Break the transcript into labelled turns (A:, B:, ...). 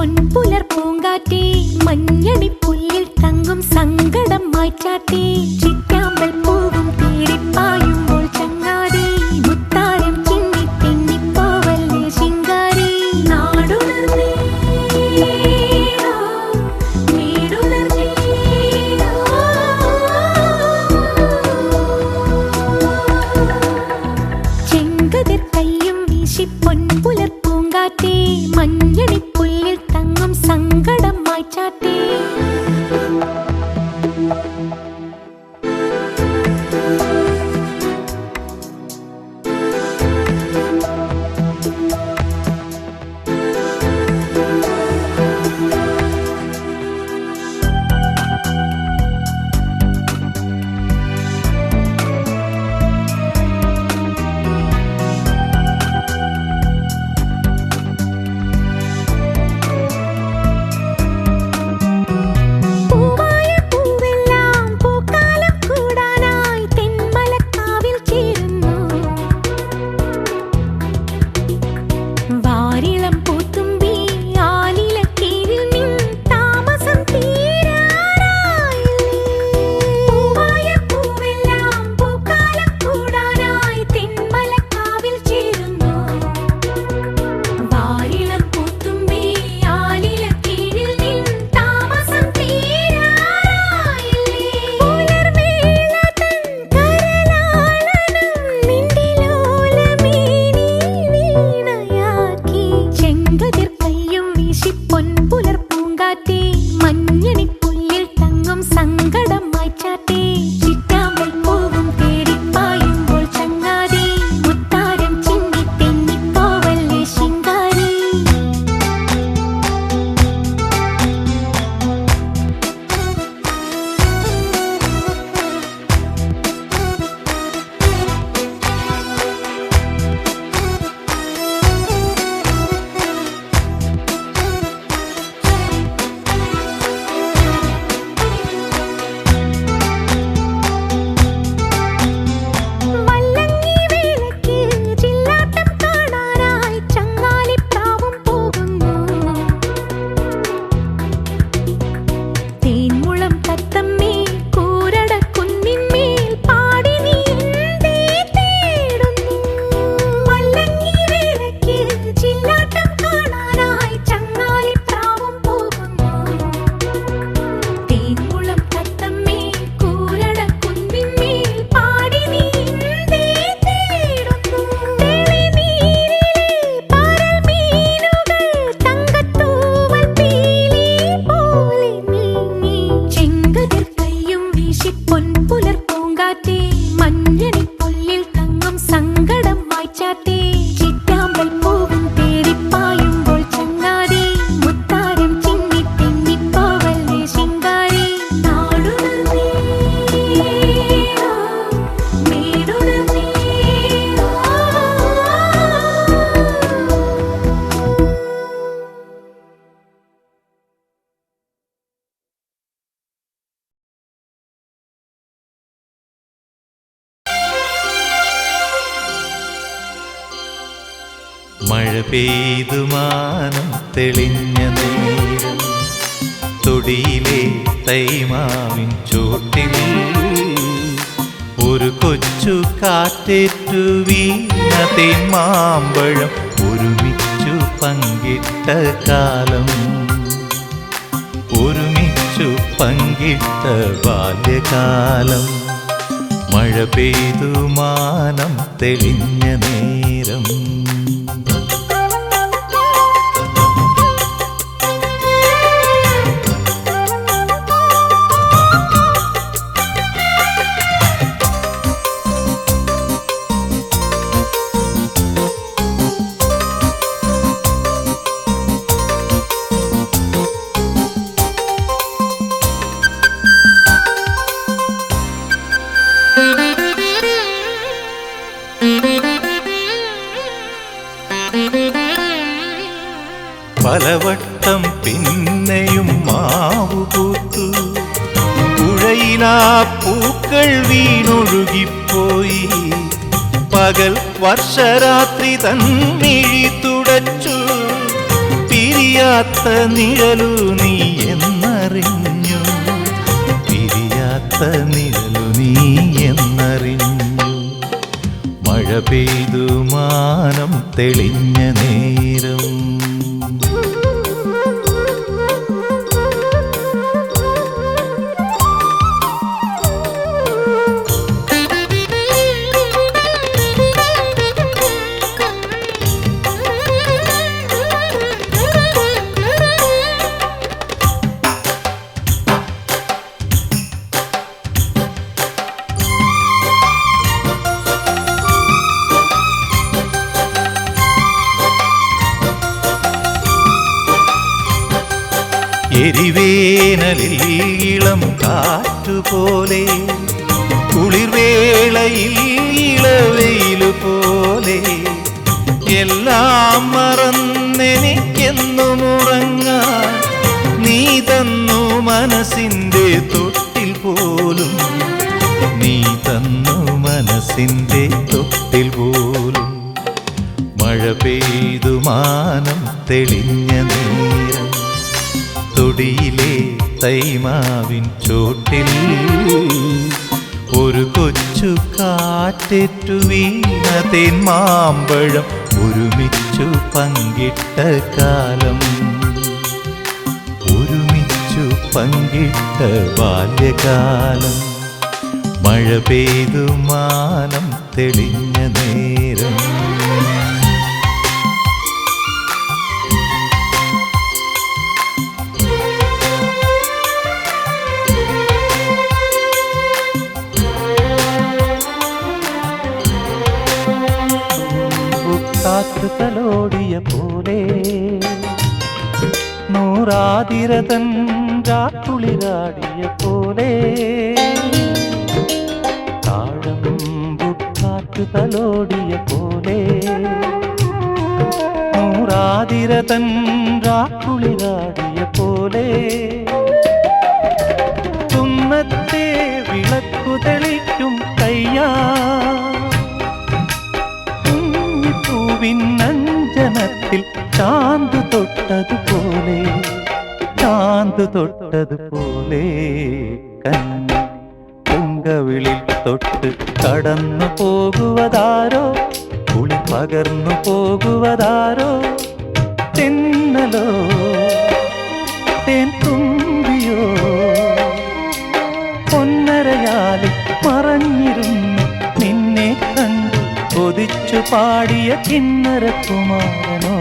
A: പൊൻപുലർ പൂങ്കാറ്റേ മഞ്ഞണിപ്പുല്ലിൽ തങ്ങും സങ്കടം മാറ്റാത്തേ ചിറ്റാമ്പൽ പൂവും തേടിപ്പായുമ്പോൾ ചങ്ങാതി മുത്താരം ചിന്നി തെന്നിപ്പോവല്ലേ ശിങ്കാരി നാടുണർന്നേ വീടുണർന്നേ ചെങ്കതിർ കയ്യും വീശി പൊൻപുലർ പൂങ്കാറ്റേ മഞ്ഞണിപ്പുല്ലിൽ തങ്ങും സങ്കടം മാറ്റാത്തേ
B: മഴ പെയ്തു മാനം തെളിഞ്ഞ നേരം തൊടിയിലെ തൈമാവിൻ ചോട്ടിൽ ഒരു കൊച്ചു കാറ്റേറ്റു വീണ തേന്മാമ്പഴം ഒരുമിച്ചു പങ്കിട്ട കാലം, ഒരുമിച്ചു പങ്കിട്ട ബാല്യകാലം. മഴ പെയ്തു മാനം തെളിഞ്ഞ നേരം പലവട്ടം പിന്നെയും മാവു പൂത്തു, പുഴയിലാ പൂക്കൾ വീണൊഴുകിപ്പോയി. പകൽ വർഷരാത്രി തന്നിഴി തുടച്ചു, പിരിയാ പിരിയാത്ത നിഴലു നീ എന്നറിഞ്ഞു, പിരിയാത്ത നിഴലു നീ എന്നറിഞ്ഞു. മഴ പെയ്തു മാനം തെളിഞ്ഞ നേരം, എരിവേനലിൽ ഇളം കാറ്റുപോലെ, കുളിർവേളയിൽ ഇളവെയിലു പോലെ, എല്ലാം മറന്നെനിക്കെന്നും ഉറങ്ങാൻ നീ തന്നു മനസ്സിൻ്റെ തൊട്ടിൽ പോലും, നീ തന്നു മനസ്സിൻ്റെ തൊട്ടിൽ പോലും. മഴ പെയ്തു മാനം തെളിഞ്ഞ നേരം, തൊടിയിലെ തൈമാവിൻ ചോട്ടിൽ ഒരു കൊച്ചു കാറ്റേറ്റു വീണ തേന്മാമ്പഴം ഒരുമിച്ചു പങ്കിട്ട കാലം, ഒരുമിച്ചു പങ്കിട്ട ബാല്യകാലം. മഴ പെയ്തു മാനം തെളിഞ്ഞ നേരം, കാത്തു തലോടിയ പോലെ, നൂറാതിരതൻ രാക്കുളിരാടിയ പോലെ, താഴമ്പുക്കാറ്റു തലോടിയ പോലെ, നൂറാതിരതൻ രാക്കുളിരാടിയ പോലെ. തുന്നത്തെ വിളക്കു തെളിക്കും കയ്യാ, ിൽ ചാന്ത് തൊട്ടതുപോലെ, ചാന്ത് തൊട്ടതുപോലെ, കന്നി പൊങ്കവിളിൽ തൊട്ട് കടന്നു പോകുവതാരോ, കുളി പകർന്നു പോകുവതാരോ, തെന്നലോ തേൻ തുമ്പിയോ, പൊന്നരയാലിൽ മറഞ്ഞിരുന്നു നിന്നെ കണ്ടു കൊതിച്ചു പാടിയ കിന്നരകുമാരനോ.